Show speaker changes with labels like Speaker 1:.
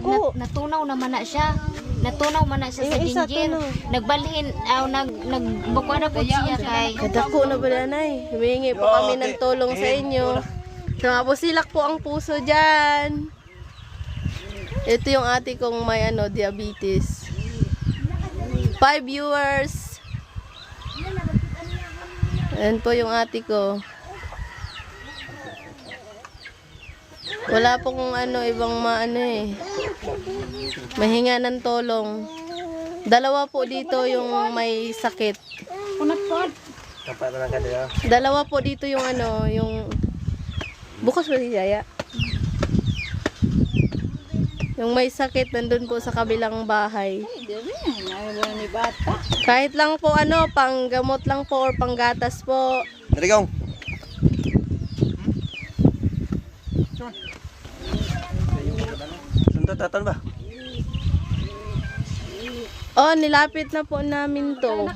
Speaker 1: Dako.
Speaker 2: natunaw naman na siya. Natunaw man na siya sa
Speaker 1: Yung isa,
Speaker 2: dinggin.
Speaker 1: tunaw.
Speaker 2: Nagbalhin, nagbukwa na po siya kay.
Speaker 1: Kadako na ba nanay? Humingi po kami ng tulong sa inyo. So, mabusilak po ang puso dyan. Ito yung ate kong may diabetes. 5 viewers. Ayan po yung ate ko. Wala po kung ibang mahinga ng tulong. Dalawa po dito yung may sakit. Dalawa po dito yung yung bukas ba si Jaya? Yung may sakit nandun po sa kabilang bahay. Kahit lang po panggamot lang po or panggatas po.
Speaker 3: Narigong. Sunod tatan ba?
Speaker 1: Oh, nilapit na po namin to.